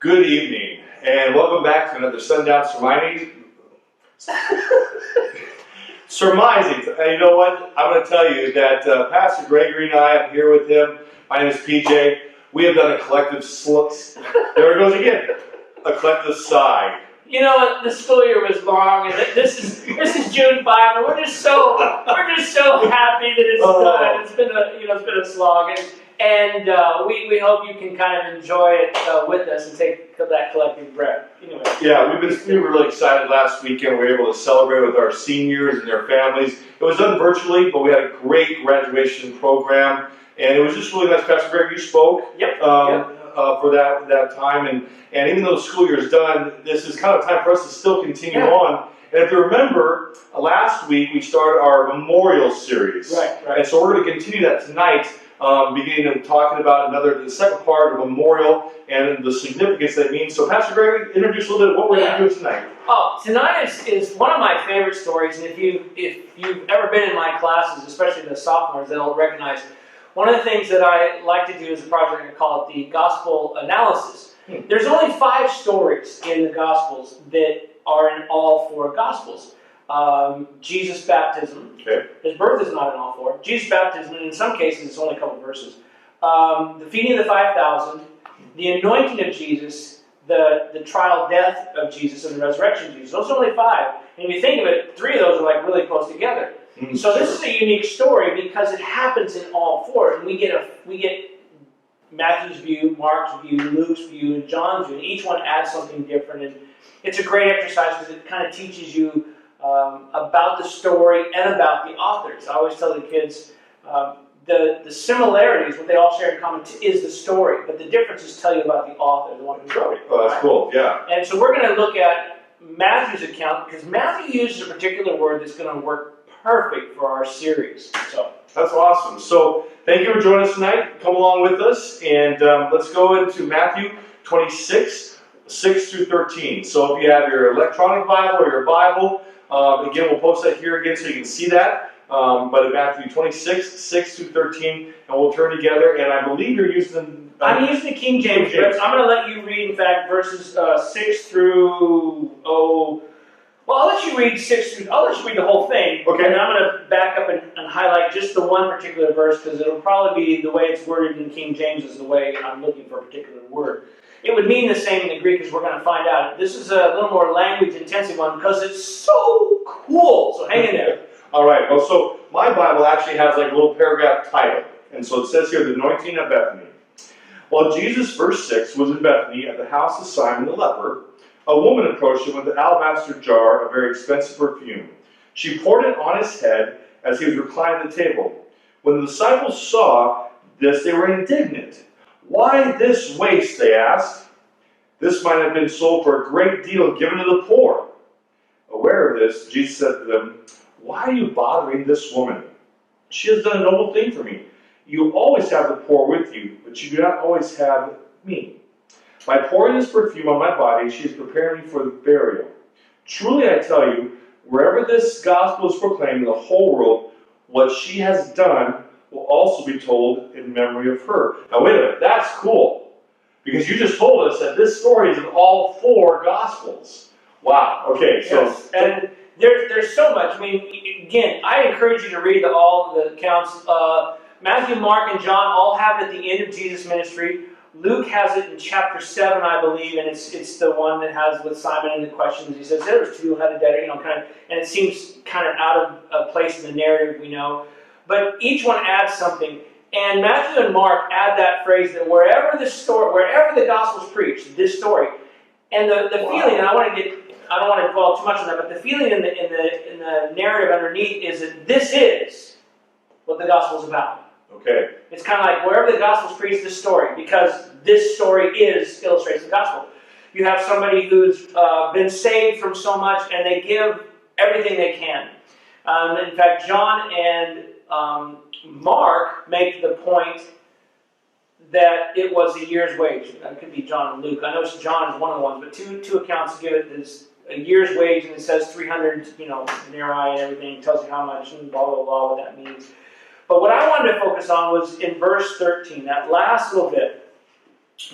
Good evening, and welcome back to another SundownSurmisings. Surmisings. And you know what? I'm going to tell you that Pastor Gregory and I, I'm here with him. My name is PJ. We have done a collective there it goes again. A collective sigh. You know what? The school year was long, and this is June 5, and we're just so happy that it's done. It's been a slog, and we hope you can kind of enjoy it with us and take that collective breath. Anyway. Yeah, we were really excited last weekend. We were able to celebrate with our seniors and their families. It was done virtually, but we had a great graduation program, and it was just really nice. Pastor Greg, you spoke. Yep. For that time, and even though the school year is done, this is kind of time for us to still continue on. And if you remember, last week we started our memorial series, right. And so we're going to continue that tonight, beginning of talking about the second part of memorial and the significance that means. So, Pastor Greg, introduce a little bit of what we're going to do tonight. Oh, tonight is one of my favorite stories, and if you've ever been in my classes, especially the sophomores, they'll recognize. One of the things that I like to do as a project, I call it the gospel analysis. There's only 5 stories in the Gospels that are in all 4 Gospels. Jesus' baptism. Okay. His birth is not in all 4. Jesus' baptism, and in some cases it's only a couple verses. The feeding of the 5,000, the anointing of Jesus, the trial death of Jesus, and the resurrection of Jesus. Those are only 5. And if you think of it, 3 of those are like really close together. So this is a unique story because it happens in all 4, and we get Matthew's view, Mark's view, Luke's view, and John's view, and each one adds something different. And it's a great exercise because it kind of teaches you about the story and about the authors. I always tell the kids the similarities, what they all share in common, is the story, but the differences tell you about the author, the one who wrote it. Oh, that's cool. Yeah. And so we're going to look at Matthew's account because Matthew uses a particular word that's going to work perfect for our series. So that's awesome. So thank you for joining us tonight. Come along with us, and let's go into Matthew 26, 6 through 13. So if you have your electronic Bible or your Bible, again, we'll post that here again so you can see that. But in Matthew 26, 6 through 13, and we'll turn together. And I believe you're using... I'm using the King James. I'm going to let you read, in fact, verses 6 through... Well, I'll let you read the whole thing, okay. And I'm going to back up and highlight just the one particular verse because it'll probably be the way it's worded in King James is the way I'm looking for a particular word. It would mean the same in the Greek as we're going to find out. This is a little more language-intensive one because it's so cool. So hang in there. All right. Well, so my Bible actually has like a little paragraph title, and so it says here, the anointing of Bethany. While Jesus, verse 6, was in Bethany at the house of Simon the leper, a woman approached him with an alabaster jar of very expensive perfume. She poured it on his head as he was reclining at the table. When the disciples saw this, they were indignant. "Why this waste?" they asked. "This might have been sold for a great deal given to the poor." Aware of this, Jesus said to them, "Why are you bothering this woman? She has done a noble thing for me. You always have the poor with you, but you do not always have me. By pouring this perfume on my body, she is preparing me for the burial. Truly I tell you, wherever this gospel is proclaimed in the whole world, what she has done will also be told in memory of her." Now wait a minute, that's cool. Because you just told us that this story is in all 4 gospels. Wow, okay, so... Yes. And there's so much. I mean, again, I encourage you to read all the accounts. Matthew, Mark, and John all have it at the end of Jesus' ministry. Luke has it in chapter 7, I believe, and it's the one that has with Simon and the questions. He says there was 2 who had a debtor, and it seems kind of out of place in the narrative, we know. But each one adds something. And Matthew and Mark add that phrase that wherever the gospel's preached, this story. And the feeling, and I don't want to dwell too much on that, but the feeling in the narrative underneath is that this is what the gospel's about. Okay. It's kind of like wherever the gospel's preached, this story, because this story illustrates the gospel. You have somebody who's been saved from so much, and they give everything they can. In fact, John and Mark make the point that it was a year's wage. That could be John and Luke. I know John is one of the ones, but two accounts give it as a year's wage, and it says 300, denarii and everything. It tells you how much and blah, blah, blah, what that means. But what I wanted to focus on was in verse 13, that last little bit,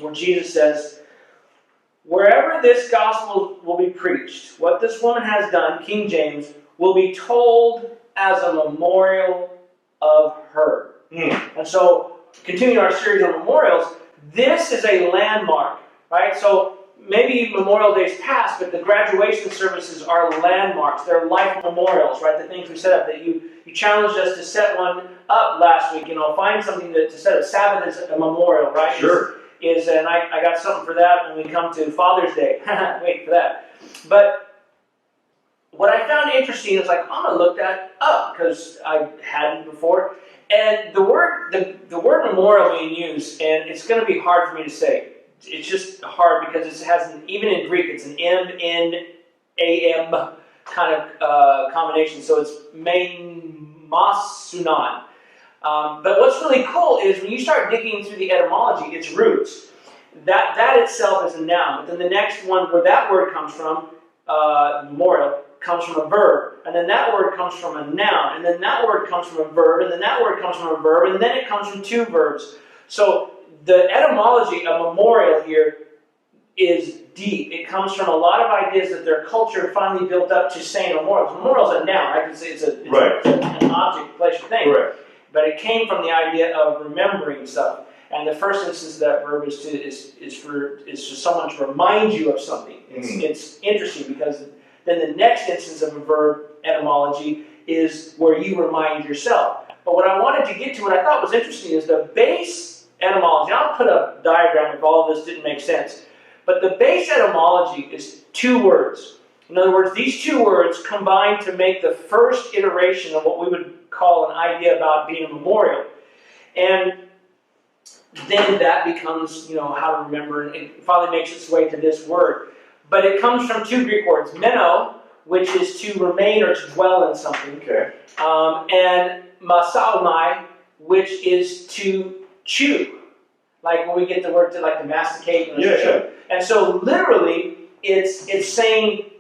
where Jesus says, wherever this gospel will be preached, what this woman has done, King James, will be told as a memorial of her. And so, continuing our series on memorials, this is a landmark, right? So, maybe Memorial Day's past, but the graduation services are landmarks. They're life memorials, right? The things we set up that you challenged us to set one up last week. Find something to set up. Sabbath is a memorial, right? Sure. And I got something for that when we come to Father's Day. Wait for that. But what I found interesting is I'm going to look that up because I hadn't before. And the word memorial being used, and it's going to be hard for me to say. It's just hard because it has even in Greek, it's an M-N-A-M kind of combination. So it's masunan. But what's really cool is when you start digging through the etymology, its roots. That itself is a noun. But then the next one where that word comes from, memorial, comes from a verb. And then that word comes from a noun. And then that word comes from a verb. And then that word comes from a verb. And then it comes from two verbs. So the etymology of memorial here is deep. It comes from a lot of ideas that their culture finally built up to saying memorial. Memorial is a noun, right? It's an object, place, or thing. Right. But it came from the idea of remembering stuff. And the first instance of that verb is for someone to remind you of something. It's interesting because then the next instance of a verb etymology is where you remind yourself. But what I wanted to get to, what I thought was interesting, is the base etymology. I'll put a diagram if all of this didn't make sense. But the base etymology is two words. In other words, these two words combine to make the first iteration of what we would call an idea about being a memorial. And then that becomes, how to remember, and it finally makes its way to this word. But it comes from two Greek words, meno, which is to remain or to dwell in something, and masalmai, which is to chew. Like when we get the word to masticate and chew. And so literally, it's saying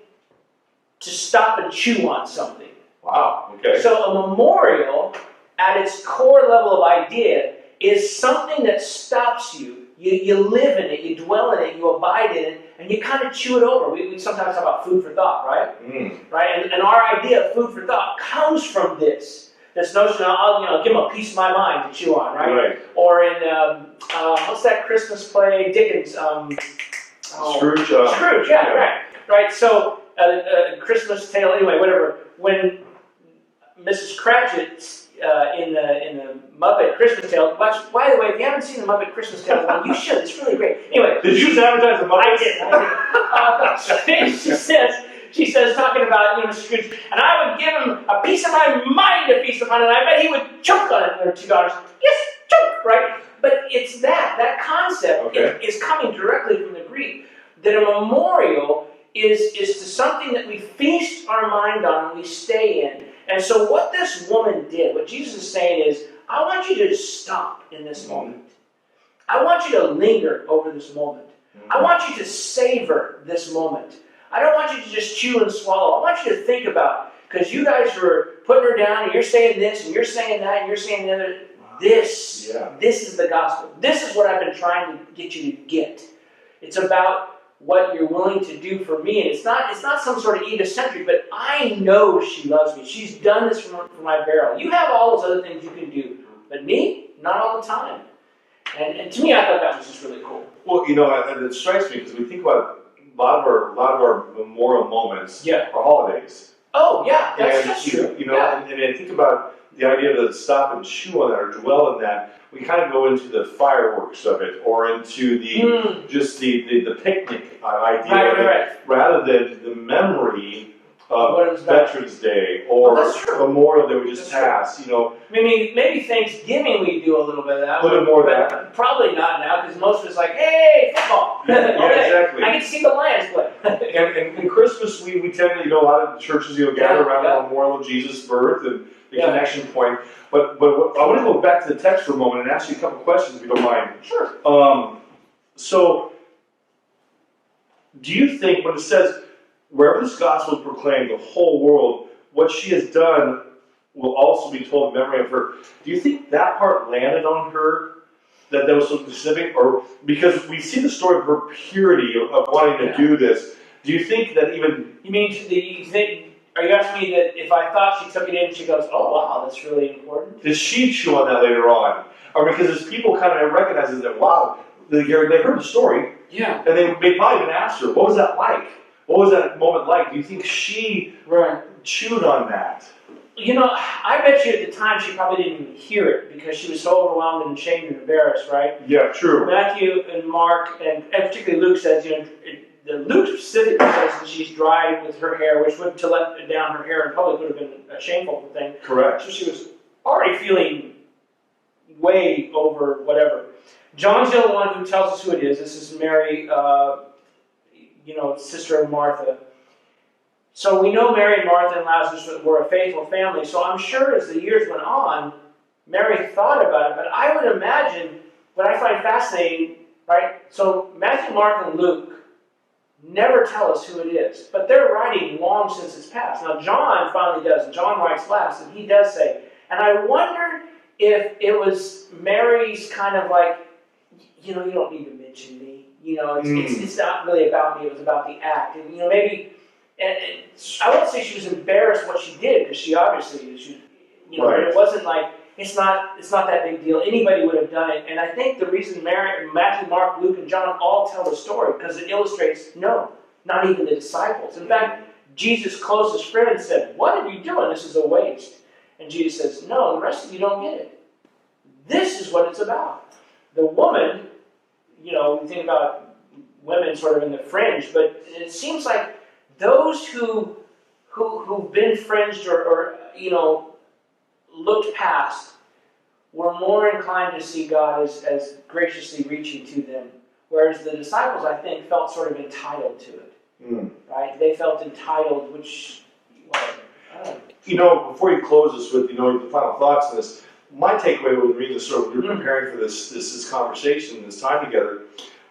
to stop and chew on something. Wow, okay. So a memorial, at its core level of idea, is something that stops you. You live in it, you dwell in it, you abide in it, and you kind of chew it over. We sometimes talk about food for thought, right? Right? And our idea of food for thought comes from this notion of, I'll give them a piece of my mind to chew on, right? Or in, what's that Christmas play, Dickens? Scrooge. Scrooge, right. So, Christmas Tale, anyway, whatever. When Mrs. Cratchit in the Muppet Christmas Tale, by the way, if you haven't seen the Muppet Christmas Tale, you should. It's really great. Anyway, did you advertise the Muppets? I did. She says, talking about Scrooge, and I would give him a piece of my mind to feast upon, and I bet he would choke on it. And her two daughters, yes, choke, right? But it's that concept is coming directly from the Greek, that a memorial is to something that we feast our mind on and we stay in. And so what this woman did, what Jesus is saying is, I want you to stop in this moment. I want you to linger over this moment. I want you to savor this moment. I don't want you to just chew and swallow. I want you to think about, because you guys were putting her down, and you're saying this, and you're saying that, and you're saying the other. This is the gospel. This is what I've been trying to get you to get. It's about what you're willing to do for me. And it's not some sort of egocentric, but I know she loves me. She's done this for my burial. You have all those other things you can do, but me, not all the time. And to me, I thought that was just really cool. Well, and it strikes me because we think about a lot of our memorial moments are holidays. Oh, yeah, that's true. And I think about the idea to stop and chew on that or dwell in that. We kind of go into the fireworks of it, or into the just the picnic idea of it, rather than the memory of Veterans Day or Memorial Day we just passed. Maybe Thanksgiving we do a little bit of that. A little more of that. Probably not now, because most of it's like, hey, football. Exactly. I can see the Lions play. and Christmas we tend to, a lot of churches gather around the memorial of Jesus' birth and the connection point. But I want to go back to the text for a moment and ask you a couple questions, if you don't mind. Sure. So, do you think when it says, wherever this gospel is proclaimed, the whole world, what she has done will also be told in memory of her, do you think that part landed on her that was so specific? Or because we see the story of her purity of wanting to do this, do you think that even... Are you asking me that if I thought she took it in, she goes, oh wow, that's really important? Did she chew on that later on? Or because as people kind of recognize that, wow, they heard the story, and they probably even asked her, what was that like? What was that moment like? Do you think she chewed on that? I bet you at the time she probably didn't even hear it because she was so overwhelmed and ashamed and embarrassed, right? Yeah, true. Matthew and Mark, and particularly Luke says, Luke specifically says that she's dried with her hair, which would, to let down her hair in public would have been a shameful thing. Correct. So she was already feeling way over whatever. John's the only one who tells us who it is. This is Mary, sister of Martha. So we know Mary and Martha and Lazarus were a faithful family, so I'm sure as the years went on, Mary thought about it, but I would imagine, what I find fascinating, right, so Matthew, Mark, and Luke never tell us who it is, but they're writing long since it's passed. Now John finally does, and John writes last, and he does say, and I wonder if it was Mary's kind of like, you don't need to mention me, it's not really about me, it was about the act, and maybe... And I won't say she was embarrassed what she did, because she obviously, it wasn't like, it's not that big deal. Anybody would have done it. And I think the reason Matthew, Mark, Luke, and John all tell the story, because it illustrates, no, not even the disciples. In fact, Jesus' closest friend said, what are you doing? This is a waste. And Jesus says, no, the rest of you don't get it. This is what it's about. The woman, we think about women sort of in the fringe, but it seems like those who've been fringed or looked past were more inclined to see God as graciously reaching to them, whereas the disciples, I think, felt sort of entitled to it. Right? They felt entitled, which, before you close us with, the final thoughts on this, my takeaway with reading this, sort of, we were preparing for this conversation, this time together,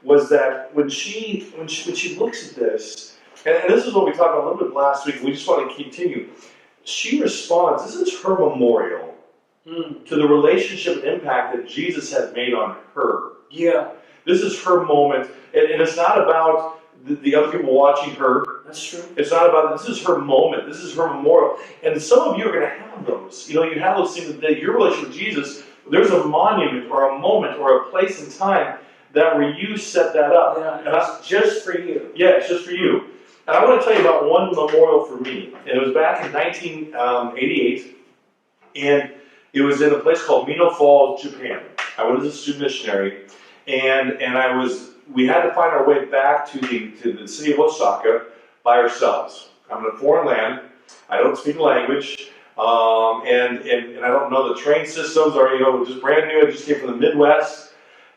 was that when she looks at this, and this is what we talked about a little bit last week, we just want to continue. She responds, this is her memorial to the relationship and impact that Jesus has made on her. Yeah. This is her moment, and it's not about the other people watching her. That's true. It's not about, this is her moment, this is her memorial. And some of you are going to have those. You have those things that your relationship with Jesus, there's a monument or a moment or a place in time that where you set that up. Yeah, and it's just for you. Yeah, it's just for you. And I want to tell you about one memorial for me. And it was back in 1988, and it was in a place called Mino Falls, Japan. I was a student missionary, and we had to find our way back to the city of Osaka by ourselves. I'm in a foreign land. I don't speak the language, and I don't know the train systems, or just brand new. I just came from the Midwest.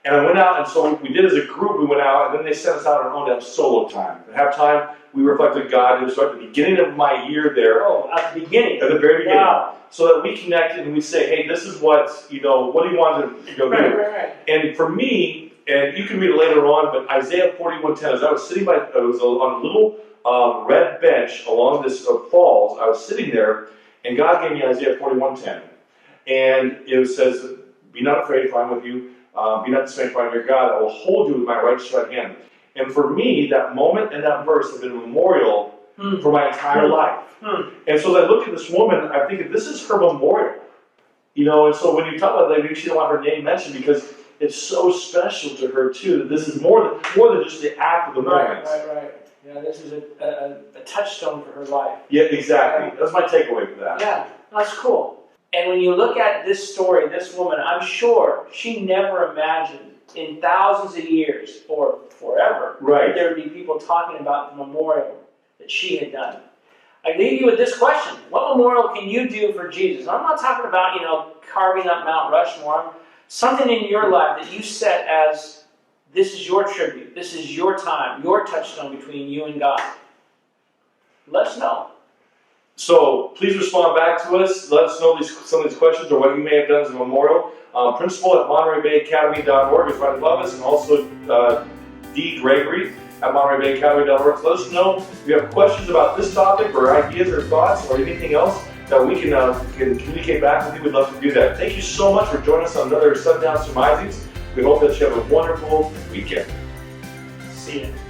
And I went out, and so we did as a group, we went out, and then they sent us out on our own to have solo time. At halftime, we reflected God. It was at the beginning of my year there. Oh, at the beginning. At the very beginning. Wow. So that we connected and we say, hey, this is what do you want to go do? Right. And for me, and you can read it later on, but Isaiah 41:10, as I was sitting I was on a little red bench along this falls, I was sitting there, and God gave me Isaiah 41:10. And it says, be not afraid, for I am with you. Be not dismayed, for I am your God. I will hold you with my righteous right hand. And for me, that moment and that verse have been a memorial for my entire life. And so as I look at this woman, I'm thinking, this is her memorial. And so when you talk about that, maybe she don't want her name mentioned because it's so special to her too, that this is more than just the act of the moment. Right. Yeah, this is a touchstone for her life. Yeah, exactly. That's my takeaway for that. Yeah, that's cool. And when you look at this story, this woman, I'm sure she never imagined in thousands of years, or forever, that there would be people talking about the memorial that she had done. I leave you with this question. What memorial can you do for Jesus? I'm not talking about, carving up Mount Rushmore. Something in your life that you set as, this is your tribute, this is your time, your touchstone between you and God. Let us know. So please respond back to us. Let us know some of these questions or what you may have done as a memorial. Principal at MontereyBayAcademy.org is right above us, and also Gregory at MontereyBayAcademy.org. So let us know if you have questions about this topic or ideas or thoughts or anything else that we can communicate back with you. We'd love to do that. Thank you so much for joining us on another Sundown Surmisings. We hope that you have a wonderful weekend. See you.